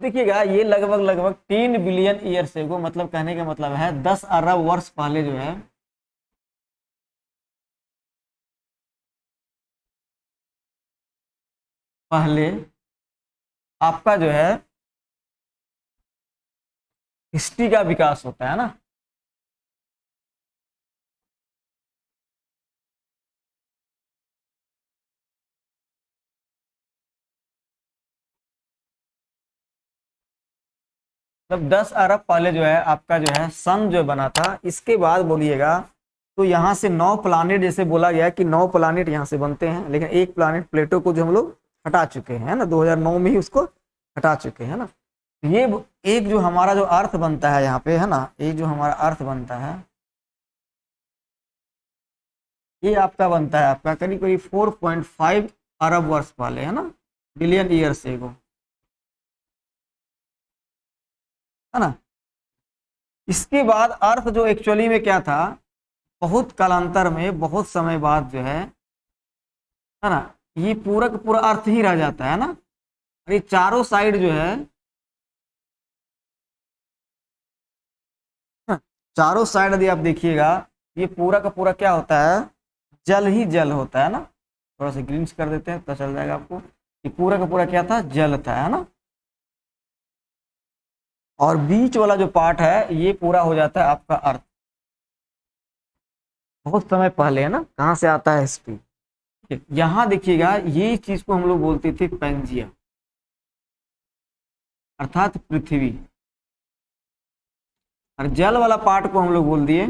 देखिएगा ये लगभग लगभग 3 बिलियन ईयर से को, मतलब कहने का मतलब है 10 अरब वर्ष पहले जो है पहले आपका जो है हिस्ट्री का विकास होता है ना। मतलब 10 अरब पहले जो है आपका जो है सन जो बना था। इसके बाद बोलिएगा तो यहाँ से 9 प्लानिट, जैसे बोला गया कि 9 प्लानिट यहाँ से बनते हैं, लेकिन एक प्लानिट प्लेटो को जो हम लोग हटा चुके हैं ना, 2009 में ही उसको हटा चुके हैं ना। ये एक जो हमारा जो अर्थ बनता है यहाँ पे है ना, एक जो हमारा अर्थ बनता है ये आपका बनता है आपका करीब करीब 4.5 अरब वर्ष पहले है ना, बिलियन ईयर से को, है ना। इसके बाद अर्थ जो एक्चुअली में क्या था, बहुत कालांतर में बहुत समय बाद जो है ना, ये पूरा का पूरा अर्थ ही रह जाता है ना। और ये चारों साइड जो है चारों साइड यदि आप देखिएगा ये पूरा का पूरा क्या होता है, जल ही जल होता है ना। थोड़ा सा ग्रीन कर देते हैं तो चल जाएगा आपको। ये पूरा का पूरा क्या था, जल था, है ना। और बीच वाला जो पार्ट है ये पूरा हो जाता है आपका अर्थ। बहुत समय पहले है ना, कहाँ से आता है हिस्ट्री। यहाँ देखिएगा ये चीज को हम लोग बोलते थे पेंजिया, अर्थात पृथ्वी। और जल वाला पार्ट को हम लोग बोल दिए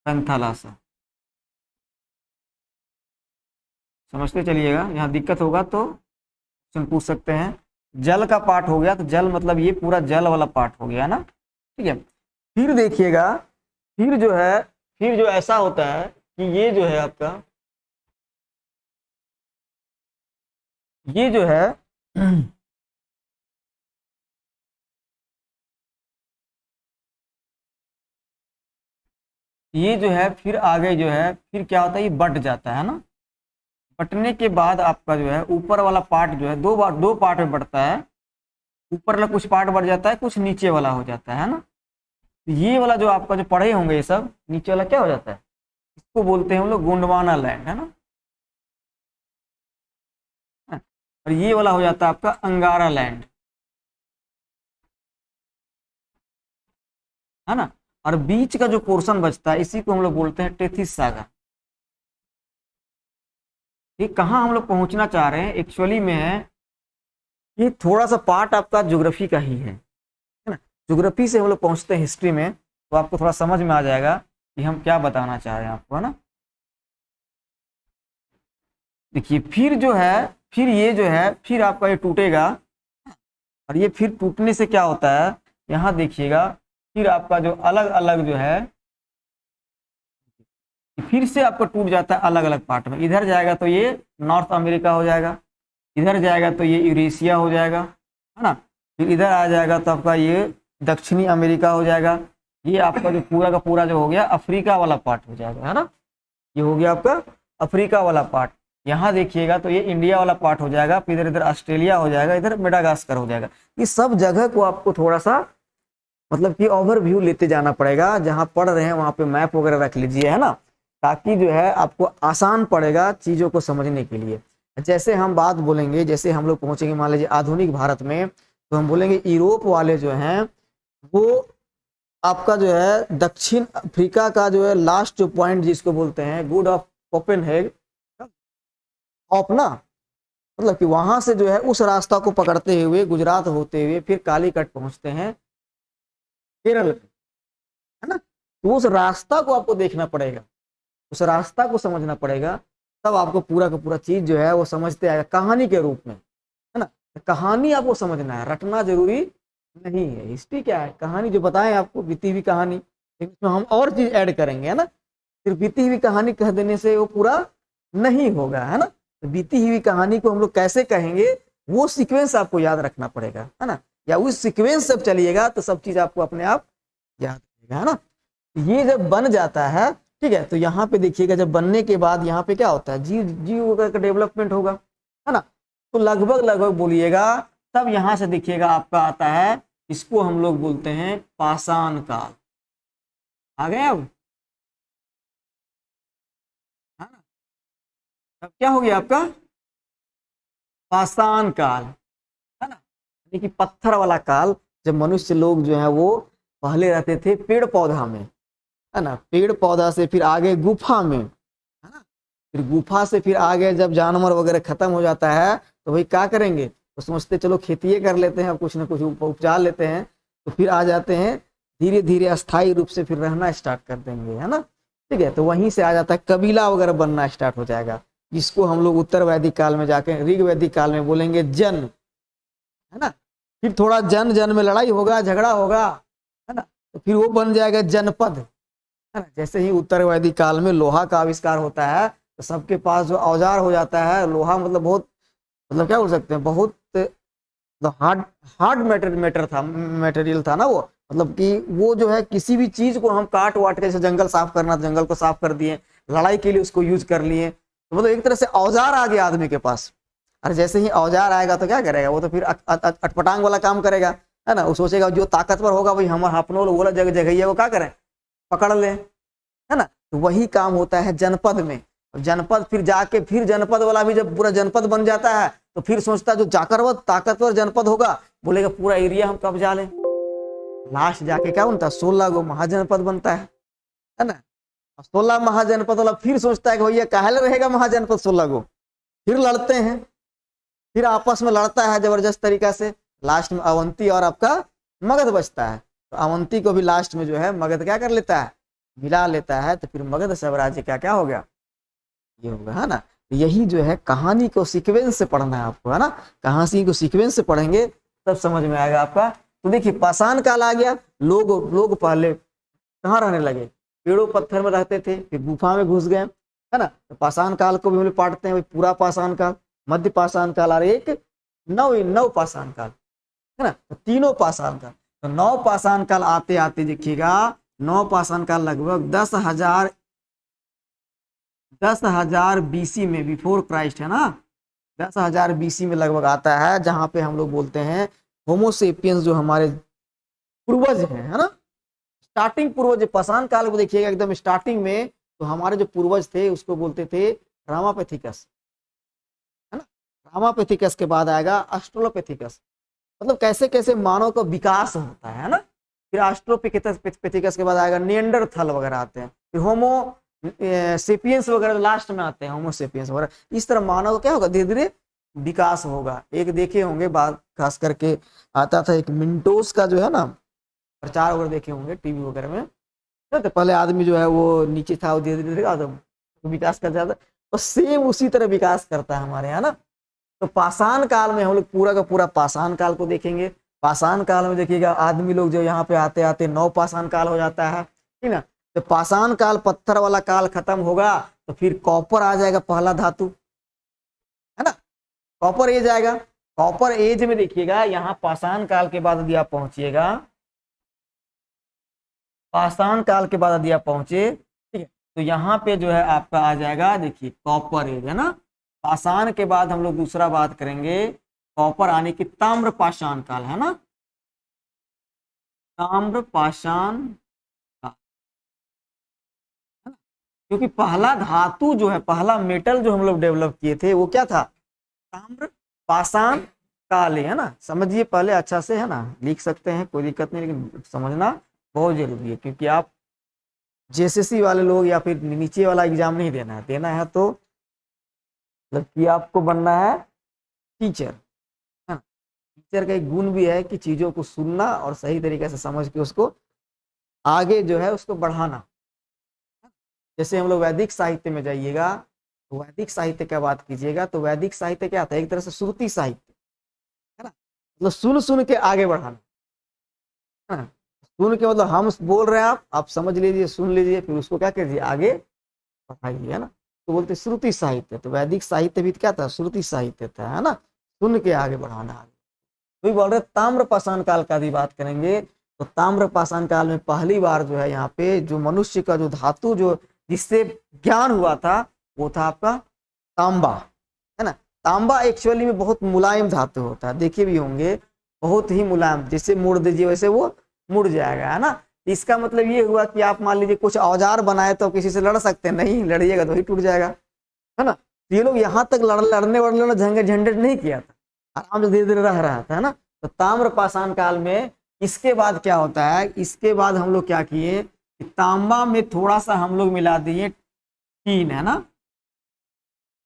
पैंथालासा। समझते चलिएगा, यहाँ दिक्कत होगा तो क्वेश्चन पूछ सकते हैं। जल का पार्ट हो गया तो जल मतलब ये पूरा जल वाला पार्ट हो गया ना, ठीक है। फिर देखिएगा फिर जो ऐसा होता है कि ये जो है आपका ये जो है ये जो है फिर आगे जो है फिर क्या होता है, ये बट जाता है ना। बटने के बाद आपका जो है ऊपर वाला पार्ट जो है दो पार्ट में बढ़ता है। ऊपर वाला कुछ पार्ट बढ़ जाता है, कुछ नीचे वाला हो जाता है ना। ये वाला जो आपका जो पढ़े होंगे ये सब, नीचे वाला क्या हो जाता है, इसको बोलते हैं हम लोग गोंडवाना लैंड, है ना। और ये वाला हो जाता है आपका अंगारा लैंड, है ना। और बीच का जो पोर्शन बचता है इसी को हम लोग बोलते हैं टेथिस सागर। ये कहाँ हम लोग पहुंचना चाह रहे हैं एक्चुअली में है, ये थोड़ा सा पार्ट आपका ज्योग्राफी का ही है ना। ज्योग्राफी से हम लोग पहुंचते हैं हिस्ट्री में, तो आपको थोड़ा समझ में आ जाएगा कि हम क्या बताना चाह रहे हैं आपको, है ना। देखिए फिर जो है फिर ये जो है फिर आपका ये टूटेगा। और ये फिर टूटने से क्या होता है, यहाँ देखिएगा फिर आपका जो अलग अलग जो है फिर से आपको टूट जाता है अलग अलग पार्ट में। इधर जाएगा तो ये नॉर्थ अमेरिका हो जाएगा, इधर जाएगा तो ये यूरेशिया हो जाएगा, है ना। फिर इधर आ जाएगा तो आपका ये दक्षिणी अमेरिका हो जाएगा। ये आपका जो पूरा का पूरा जो हो गया अफ्रीका वाला पार्ट हो जाएगा, है ना। ये हो गया आपका अफ्रीका वाला पार्ट। यहाँ देखिएगा तो ये इंडिया वाला पार्ट हो जाएगा, फिर इधर इधर ऑस्ट्रेलिया हो जाएगा, इधर मेडागास्कर हो जाएगा। ये सब जगह को आपको थोड़ा सा मतलब कि ओवरव्यू लेते जाना पड़ेगा। जहाँ पढ़ रहे हैं वहाँ पे मैप वगैरह रख लीजिए, है ना, ताकि जो है आपको आसान पड़ेगा चीज़ों को समझने के लिए। जैसे हम बात बोलेंगे, जैसे हम लोग पहुंचेंगे मान लीजिए आधुनिक भारत में, तो हम बोलेंगे यूरोप वाले जो हैं वो आपका जो है दक्षिण अफ्रीका का जो है लास्ट जो पॉइंट जिसको बोलते हैं गुड ऑफ कोपेनहेग ऑफ ना, मतलब कि वहां से जो है उस रास्ता को पकड़ते हुए गुजरात होते हुए फिर कालीकट पहुंचते हैं केरल, है ना। तो उस रास्ता को आपको देखना पड़ेगा, उस रास्ता को समझना पड़ेगा, तब आपको पूरा का पूरा चीज जो है वो समझते आएगा कहानी के रूप में, है ना। कहानी आपको समझना है, रटना जरूरी नहीं है। हिस्ट्री क्या है, कहानी जो बताएं आपको बीती हुई कहानी, इसमें हम और चीज ऐड करेंगे, है ना। सिर्फ बीती हुई कहानी कह देने से वो पूरा नहीं होगा, है ना। तो बीती हुई कहानी को हम लोग कैसे कहेंगे वो सीक्वेंस आपको याद रखना पड़ेगा, है ना। या उस सीक्वेंस से चलिएगा तो सब चीज आपको अपने आप याद रहेगा, है ना। ये जब बन जाता है, ठीक है, तो यहाँ पे देखिएगा जब बनने के बाद यहाँ पे क्या होता है, जीव का डेवलपमेंट होगा, है ना। तो लगभग लगभग बोलिएगा तब यहाँ से देखिएगा आपका आता है, इसको हम लोग बोलते हैं पाषाण काल। आ गए अब, है ना। अब क्या हो गया आपका पाषाण काल, है ना, यानी कि पत्थर वाला काल, जब मनुष्य लोग जो है वो पहले रहते थे पेड़ पौधा में, है ना, पेड़ पौधा से फिर आगे गुफा में, है ना, फिर गुफा से फिर आगे जब जानवर वगैरह खत्म हो जाता है तो भाई क्या करेंगे, तो सोचते चलो खेती कर लेते हैं, कुछ ना कुछ उपजा लेते हैं, तो फिर आ जाते हैं धीरे धीरे अस्थायी रूप से फिर रहना स्टार्ट कर देंगे, है ना। ठीक है, तो वहीं से आ जाता है कबीला वगैरह बनना स्टार्ट हो जाएगा, जिसको हम लोग उत्तर वैदिक काल में जाके ऋग वैदिक काल में बोलेंगे जन, है ना। फिर थोड़ा जन जन में लड़ाई होगा, झगड़ा होगा, है ना, तो फिर वो बन जाएगा जनपद, है ना। जैसे ही उत्तर वैदिक काल में लोहा का आविष्कार होता है तो सबके पास जो औजार हो जाता है, लोहा मतलब बहुत, मतलब क्या बोल सकते हैं, बहुत हार्ड हार्ड मटेरियल था ना वो, मतलब कि वो जो है किसी भी चीज को हम काट वाट के, जैसे जंगल साफ करना, जंगल को साफ कर दिए, लड़ाई के लिए उसको यूज कर लिए, तो मतलब एक तरह से औजार आ गया आदमी के पास। और जैसे ही औजार आएगा तो क्या करेगा वो, तो फिर अटपटांग वाला काम करेगा, है ना। वो सोचेगा जो ताकतवर होगा भाई हम अपनों बोला जगह जगह वो क्या करें, पकड़ ले, है ना। तो वही काम होता है जनपद में। जनपद फिर जाके फिर जनपद वाला भी जब पूरा जनपद बन जाता है तो फिर सोचता है जो जाकरवर ताकतवर जनपद होगा बोलेगा पूरा एरिया हम कब्जा लें। लास्ट जाके क्या बनता है, 16 गो महाजनपद बनता है ना। 16 महाजनपद वाला फिर सोचता है कि भैया काहे रहेगा महाजनपद 16 गो, फिर लड़ते हैं, फिर आपस में लड़ता है जबरदस्त तरीका से, लास्ट में अवंती और आपका मगध बचता है। तो अवंती को भी लास्ट में जो है मगध क्या कर लेता है, मिला लेता है, तो फिर मगध साम्राज्य का क्या हो गया, ये होगा, है ना। यही जो है कहानी को सीक्वेंस से पढ़ना है आपको, है ना। कहानी को सीक्वेंस से पढ़ेंगे तब समझ में आएगा आपका। तो देखिए पाषाण काल आ गया, लोग पहले कहाँ रहने लगे, पेड़ों पत्थर में रहते थे, फिर गुफा में घुस गए, है ना। तो पाषाण काल को भी हम लोग पढ़ते हैं, पूरा पाषाण काल, मध्य पाषाण काल और एक नव पाषाण काल, है ना। तो तीनों पाषाण काल, तो 9 पाषाण काल आते आते देखिएगा 9 पाषाण काल लगभग 10,000 बीसी में, बिफोर क्राइस्ट, है ना, 10,000 बीसी में लगभग आता है, जहां पे हम लोग बोलते हैं होमोसेपियंस जो हमारे पूर्वज हैं, है ना। स्टार्टिंग पूर्वज पाषाण काल को देखिएगा एकदम स्टार्टिंग में, तो हमारे जो पूर्वज थे उसको बोलते थे रामापेथिकस, है ना। रामापेथिकस के बाद आएगा ऑस्ट्रोलोपेथिकस, मतलब कैसे कैसे मानव का विकास होता है ना। फिर ऑस्ट्रोलोपेथिकस के बाद आएगा निएंडरथल वगैरह आते हैं, फिर होमो सेपियंस वगैरह लास्ट में आते हैं, होमो सेपियंस वगैरह। इस तरह मानव का क्या होगा, धीरे धीरे विकास होगा। एक देखे होंगे बात खास करके आता था एक मिंटोस का जो है ना प्रचार वगैरह देखे होंगे टीवी वगैरह में, तो पहले आदमी जो है वो नीचे था, वो धीरे धीरे विकास कर जाता है, और सेम उसी तरह विकास करता है हमारे यहाँ ना। तो पाषाण काल में हम लोग पूरा का पूरा पाषाण काल को देखेंगे। पाषाण काल में देखिएगा आदमी लोग जो यहाँ पे आते आते 9 पाषाण काल हो जाता है, ठीक ना। तो पाषाण काल पत्थर वाला काल खत्म होगा तो फिर कॉपर आ जाएगा, पहला धातु, है ना, कॉपर एज आएगा। कॉपर एज में देखिएगा यहाँ पाषाण काल के बाद यदि आप पहुंचिएगा, पाषाण काल के बाद यदि आप पहुंचे, ठीक है, तो यहाँ पे जो है आपका आ जाएगा, देखिए कॉपर एज, है ना। पाषाण के बाद हम लोग दूसरा बात करेंगे कॉपर आने की, ताम्र पाषाण काल, है ना, ताम्र पाषाण काल, है ना। क्योंकि पहला धातु जो है, पहला मेटल जो हम लोग डेवलप किए थे वो क्या था, ताम्र पाषाण काल, है ना। समझिए पहले अच्छा से, है ना, लिख सकते हैं कोई दिक्कत नहीं, लेकिन समझना बहुत जरूरी है, क्योंकि आप जेएसएससी वाले लोग या फिर नीचे वाला एग्जाम नहीं देना है, देना है तो मतलब कि आपको बनना है टीचर, है ना। टीचर का एक गुण भी है कि चीजों को सुनना और सही तरीके से समझ के उसको आगे जो है उसको बढ़ाना। जैसे हम लोग वैदिक साहित्य में जाइएगा, तो वैदिक साहित्य का बात कीजिएगा, तो वैदिक साहित्य क्या था, एक तरह से श्रुति साहित्य, है ना, मतलब सुन सुन के आगे बढ़ाना, है ना। सुन के मतलब हम बोल रहे हैं, आप समझ लीजिए, सुन लीजिए, फिर उसको क्या कीजिए, आगे बढ़ाइए, है ना। तो बोलते श्रुति साहित्य, तो वैदिक साहित्य भी क्या था, श्रुति साहित्य था, है ना, सुन के आगे बढ़ाना। तो बोल रहे ताम्र पाषाण काल का भी बात करेंगे, तो ताम्र पाषाण काल में पहली बार जो है यहाँ पे जो मनुष्य का जो धातु जो जिससे ज्ञान हुआ था वो था आपका तांबा, है ना। तांबा एक्चुअली में बहुत मुलायम धातु होता है, देखे भी होंगे, बहुत ही मुलायम, जैसे मोड़ दीजिए वैसे वो मुड़ जाएगा, है ना। इसका मतलब ये हुआ कि आप मान लीजिए कुछ औजार बनाए तो किसी से लड़ सकते हैं, नहीं लड़िएगा तो ही टूट जाएगा, है ना। तो ये लोग यहाँ तक लड़ने वड़ने झंझट झंझट नहीं किया था, आराम से धीरे धीरे रह रहा था, है ना। तो ताम्र पाषाण काल में इसके बाद क्या होता है, इसके बाद हम लोग क्या किए कि तांबा में थोड़ा सा हम लोग मिला दिए टीन, है ना।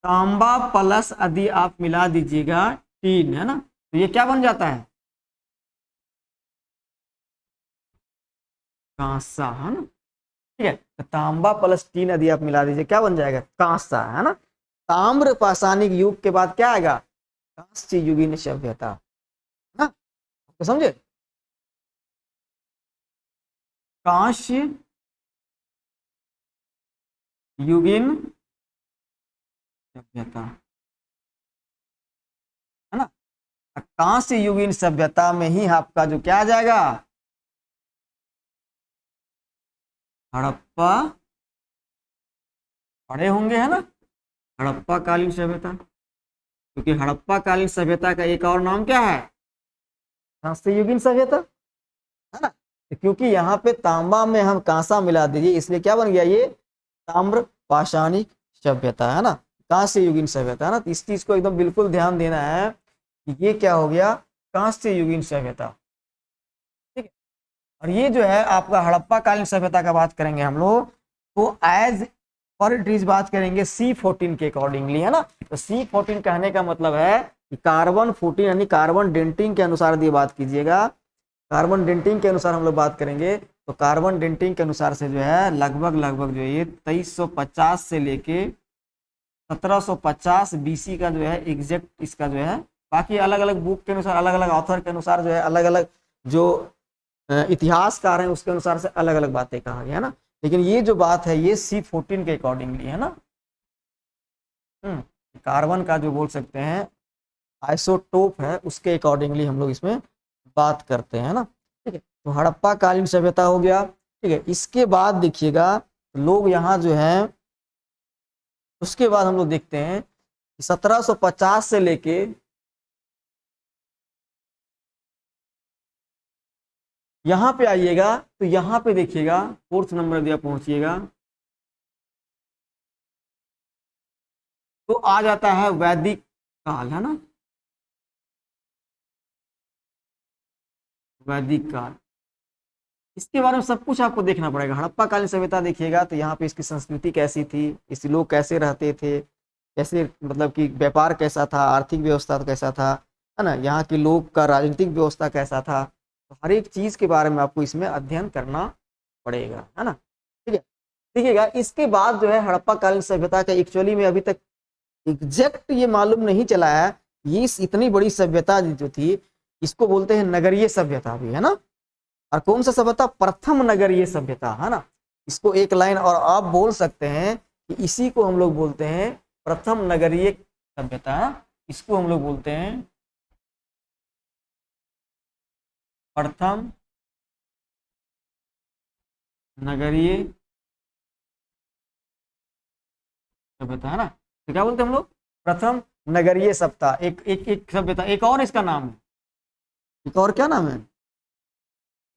तांबा प्लस यदि आप मिला दीजिएगा टीन, है ना, तो ये क्या बन जाता है, कांसा, है ना। ठीक है, तो तांबा प्लस टीन यदि आप मिला दीजिए क्या बन जाएगा, कांसा, है ना। ताम्र पाषाणिक युग के बाद क्या आएगा, कांस्य युगीन सभ्यता, है ना, तो समझे, कांस्य युगीन सभ्यता, है ना। कांस्य युगीन सभ्यता में ही आपका जो क्या आ जाएगा, हड़प्पा पढ़े होंगे, है ना, हड़प्पा कालीन सभ्यता, क्योंकि हड़प्पा कालीन सभ्यता का एक और नाम क्या है, कांस्य युगीन सभ्यता, है ना। तो क्योंकि यहाँ पे तांबा में हम कांसा मिला दीजिए इसलिए क्या बन गया ये ताम्र पाषाणिक सभ्यता, है ना, कांस्य युगीन सभ्यता, है ना। तो इस चीज को एकदम बिल्कुल ध्यान देना है कि ये क्या हो गया, कांस्य युगीन सभ्यता, ठीक है। और ये जो है आपका हड़प्पा कालीन सभ्यता का बात करेंगे हम लोग, तो एज पर इट इज बात करेंगे C14 के अकॉर्डिंगली, है ना। तो C14 कहने का मतलब है कि कार्बन 14 यानी कार्बन डेंटिंग के अनुसार यदि बात कीजिएगा, कार्बन डेंटिंग के अनुसार हम लोग बात करेंगे, तो कार्बन डेंटिंग के अनुसार से जो है लगभग लगभग जो है ये 2350 से लेके 1750 BC का जो है एग्जैक्ट इसका जो है, बाकी अलग अलग बुक के अनुसार अलग अलग ऑथर के अनुसार जो है अलग अलग जो इतिहासकार हैं उसके अनुसार से अलग अलग बातें कहा गया, है ना। लेकिन ये जो बात है ये C14 के अकॉर्डिंगली, है ना। कार्बन का जो बोल सकते हैं आइसोटोप है उसके अकॉर्डिंगली हम लोग इसमें बात करते हैं ना, ठीक है। तो हड़प्पा कालीन सभ्यता हो गया, ठीक है। इसके बाद देखिएगा लोग यहाँ जो है, उसके बाद हम लोग देखते हैं 1750 से लेके यहाँ पे आइएगा, तो यहाँ पे देखिएगा 4th नंबर दिया पहुंचिएगा तो आ जाता है वैदिक काल, है ना, वैदिक काल। इसके बारे में सब कुछ आपको देखना पड़ेगा। हड़प्पा कालीन सभ्यता देखिएगा तो यहाँ पे इसकी संस्कृति कैसी थी, इस लोग कैसे रहते थे, कैसे मतलब कि व्यापार कैसा था, आर्थिक व्यवस्था कैसा था, है ना, यहाँ के लोग का राजनीतिक व्यवस्था कैसा था, तो हर एक चीज के बारे में आपको इसमें अध्ययन करना पड़ेगा, है ना, ठीक है। देखिएगा इसके बाद जो है हड़प्पा कालीन सभ्यता का एक्चुअली में अभी तक एग्जैक्ट ये मालूम नहीं चला है, ये इतनी बड़ी सभ्यता जो थी इसको बोलते हैं नगरीय सभ्यता भी, है ना। और कौन सा सभ्यता, प्रथम नगरीय सभ्यता, है ना। इसको एक लाइन और आप बोल सकते हैं कि इसी को हम लोग बोलते हैं प्रथम नगरीय सभ्यता, इसको हम लोग बोलते हैं प्रथम नगरीय सभ्यता, है ना। तो क्या बोलते हैं हम लोग, प्रथम नगरीय सभ्यता, एक सभ्यता, एक और इसका नाम है, एक और क्या नाम है,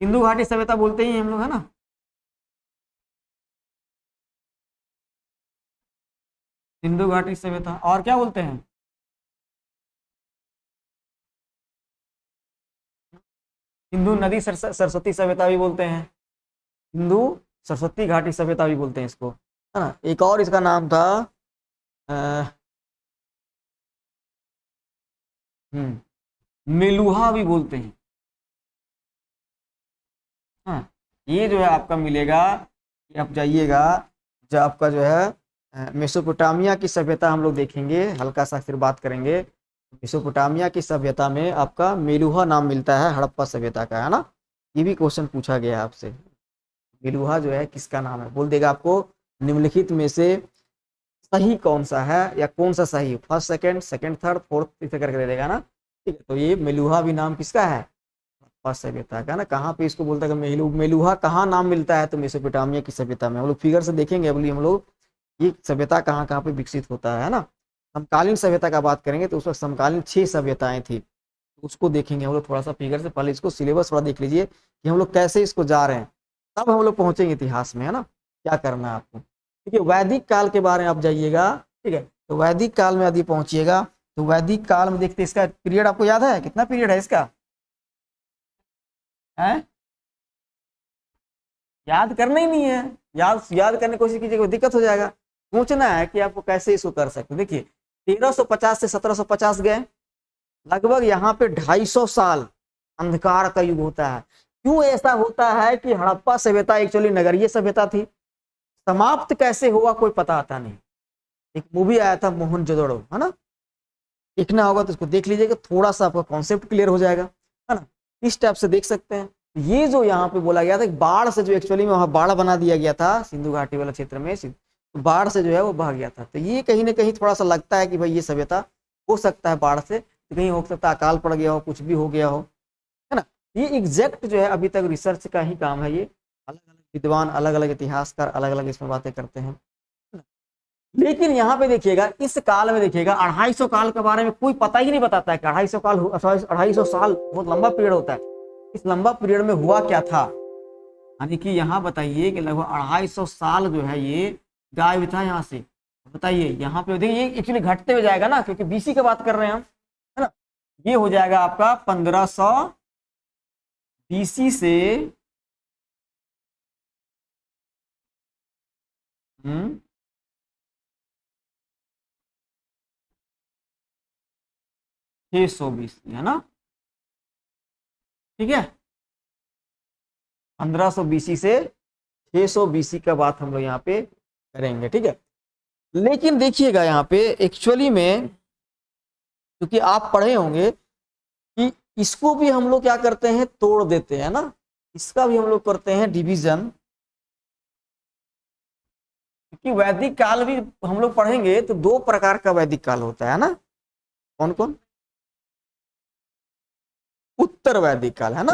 सिंधु घाटी सभ्यता बोलते ही हम लोग, है ना। सिंधु घाटी सभ्यता, और क्या बोलते हैं, सिंधु नदी सरस्वती सभ्यता भी बोलते हैं, सिंधु सरस्वती घाटी सभ्यता भी बोलते हैं इसको, है ना। एक और इसका नाम था मेलुहा भी बोलते हैं, हाँ। ये जो है आपका मिलेगा, आप जाइएगा जो आपका जो है मेसोपोटामिया की सभ्यता हम लोग देखेंगे, हल्का सा फिर बात करेंगे। मेसोपोटामिया की सभ्यता में आपका मेलुहा नाम मिलता है हड़प्पा सभ्यता का, है ना। ये भी क्वेश्चन पूछा गया आपसे, मेलुहा जो है किसका नाम है, बोल देगा आपको निम्नलिखित में से सही कौन सा है या कौन सा सही, first second second third fourth इसे करके दे देगा ना, ठीक है। तो ये मेलुहा भी नाम किसका है, हड़प्पा सभ्यता का ना। कहाँ पे इसको बोलता है मेलुहा कहाँ नाम मिलता है, तो मेसोपोटामिया की सभ्यता में। हम लोग फिगर से देखेंगे अगली हम लोग ये सभ्यता कहाँ कहाँ पे विकसित होता है ना। समकालीन सभ्यता का बात करेंगे तो उस वक्त समकालीन 6 सभ्यताएं थी, तो उसको देखेंगे हम लोग थोड़ा सा फिगर से। पहले इसको सिलेबस थोड़ा देख लीजिए कि हम लोग कैसे इसको जा रहे हैं, तब हम लोग पहुंचेंगे इतिहास में, है ना। क्या करना है आपको, ठीक है। वैदिक काल के बारे में आप जाइएगा, ठीक है। तो वैदिक काल में यदि पहुंचिएगा तो वैदिक काल में देखते इसका पीरियड आपको याद है, कितना पीरियड है इसका, है? याद करना ही नहीं है, याद करने की कोशिश कीजिएगा, दिक्कत हो जाएगा। सोचना है कि आपको कैसे इसको कर सकते। देखिए 1350 से 1750 गए, लगभग यहाँ पे 250 साल अंधकार का युग होता है। क्यों ऐसा होता है कि हड़प्पा सभ्यता एक्चुअली नगरीय सभ्यता थी, समाप्त कैसे हुआ कोई पता आता नहीं। एक मूवी आया था मोहनजोदड़ो, है ना, देखना होगा तो इसको देख लीजिएगा, थोड़ा सा आपका कॉन्सेप्ट क्लियर हो जाएगा, है ना। इस टाइप से देख सकते हैं। ये जो यहाँ पे बोला गया था बाढ़ से, जो एक्चुअली में वहां बाढ़ बना दिया गया था सिंधु घाटी वाला क्षेत्र में, तो बाढ़ से जो है वो बह गया था। तो ये कहीं ना कहीं थोड़ा सा लगता है कि भाई ये सभ्यता हो सकता है बाढ़ से, तो कहीं हो सकता है अकाल पड़ गया हो, कुछ भी हो गया हो, है ना। ये एग्जैक्ट जो है अभी तक रिसर्च का ही काम है। ये अलग अलग विद्वान, अलग अलग इतिहासकार अलग अलग इसमें बातें करते हैं। लेकिन यहाँ पे देखिएगा इस काल में देखिएगा 250 काल के बारे में कोई पता ही नहीं बताता है कि 250 काल, 250 साल बहुत लंबा पीरियड होता है। इस लंबा पीरियड में हुआ क्या था, यानी कि यहाँ बताइए कि लगभग 250 साल जो है ये गायब था यहाँ से। बताइए यहाँ पे देखिए ये एक्चुअली घटते हुए जाएगा ना, क्योंकि बीसी की बात कर रहे हैं हम, है ना। ये हो जाएगा आपका 1500 बीसी से 620, है ना, ठीक है। 1500 बीसी से 600 बीसी का बात हम लोग यहाँ पे करेंगे, ठीक है। लेकिन देखिएगा यहाँ पे एक्चुअली में, क्योंकि आप पढ़े होंगे कि इसको भी हम लोग क्या करते हैं, तोड़ देते हैं ना, इसका भी हम लोग करते हैं डिवीजन। क्योंकि वैदिक काल भी हम लोग पढ़ेंगे तो 2 प्रकार का वैदिक काल होता है ना, कौन कौन, उत्तर वैदिक काल, है ना,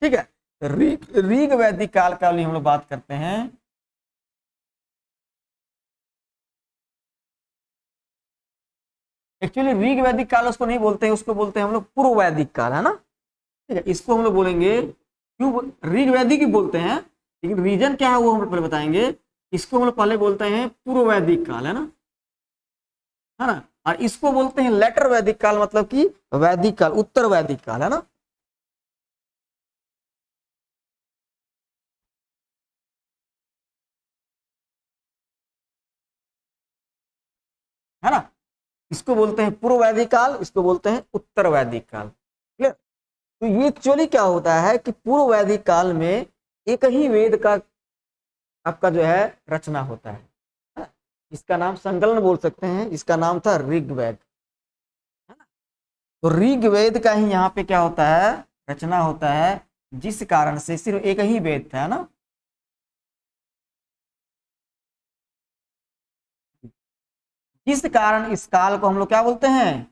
ठीक है। ऋग वैदिक काल का भी हम लोग बात करते हैं। एक्चुअली ऋग वैदिक काल उसको नहीं बोलते हैं, उसको बोलते हैं हम लोग पूर्व वैदिक काल, है ना, ठीक है। इसको हम लोग बोलेंगे, क्यों ऋग वैदिक ही बोलते हैं, लेकिन रीजन क्या है वो हम लोग पहले बताएंगे। इसको हम लोग पहले बोलते हैं पूर्व वैदिक काल, है ना। और इसको बोलते हैं लेटर वैदिक काल, मतलब कि वैदिक काल, उत्तर वैदिक काल, है ना। है ना, इसको बोलते हैं पूर्व वैदिक काल, इसको बोलते हैं उत्तर वैदिक काल, क्लियर। तो ये एक्चुअली क्या होता है कि पूर्व वैदिक काल में एक ही वेद का आपका जो है रचना होता है ना? इसका नाम संकलन बोल सकते हैं, इसका नाम था ऋग्वेद, है ना। तो ऋग्वेद का ही यहाँ पे क्या होता है, रचना होता है, जिस कारण से सिर्फ एक ही वेद था, है ना। जिस कारण इस काल को हम लोग क्या बोलते हैं,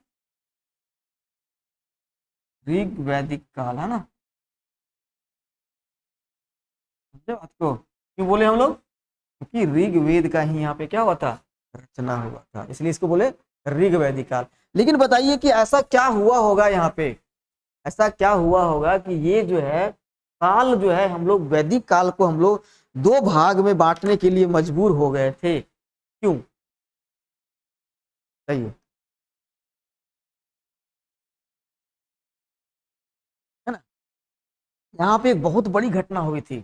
ऋग वैदिक काल, है ना। समझे बात को, क्यों बोले हम लोग, क्योंकि ऋग्वेद का ही यहाँ पे क्या हुआ था, रचना हुआ था, इसलिए इसको बोले ऋग वैदिक काल। लेकिन बताइए कि ऐसा क्या हुआ होगा यहाँ पे, ऐसा क्या हुआ होगा कि ये जो है काल जो है, हम लोग वैदिक काल को हम लोग 2 भाग में बांटने के लिए मजबूर हो गए थे, क्यों, सही है ना। यहाँ पे एक बहुत बड़ी घटना हुई थी,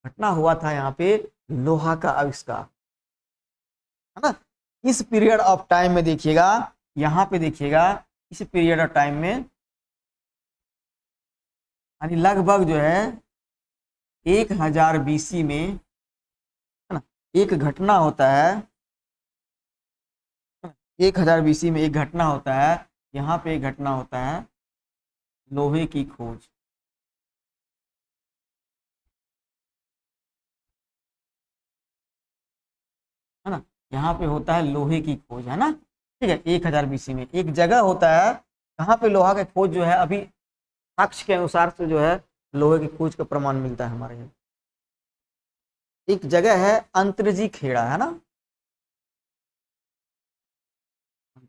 घटना हुआ था यहाँ पे लोहा का आविष्कार, है ना। इस पीरियड ऑफ टाइम में देखिएगा, यहाँ पे देखिएगा इस पीरियड ऑफ टाइम में, यानी लगभग जो है 1000 बीसी में, है ना, एक घटना होता है, 1000 बीसी में एक घटना होता है, यहाँ पे एक घटना होता है लोहे की खोज, है ना। यहाँ पे होता है लोहे की खोज, है ना, ठीक है। 1000 बीसी में एक जगह होता है, कहाँ पे लोहा का खोज जो है, अभी साक्ष्य के अनुसार से जो है लोहे की खोज का प्रमाण मिलता है हमारे यहाँ। एक जगह है अंतरजी खेड़ा, है ना,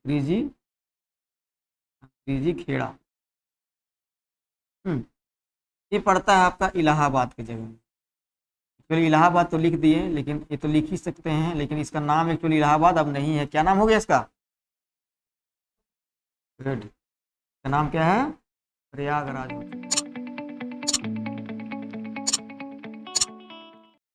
अंग्रेजी अंग्रेजी खेड़ा। ये पड़ता है आपका इलाहाबाद की जगह में। एक्चुअली इलाहाबाद तो लिख दिए, लेकिन ये तो लिख ही सकते हैं, लेकिन इसका नाम एक्चुअली इलाहाबाद अब नहीं है। क्या नाम हो गया इसका? गुड। इसका नाम क्या है? प्रयागराज।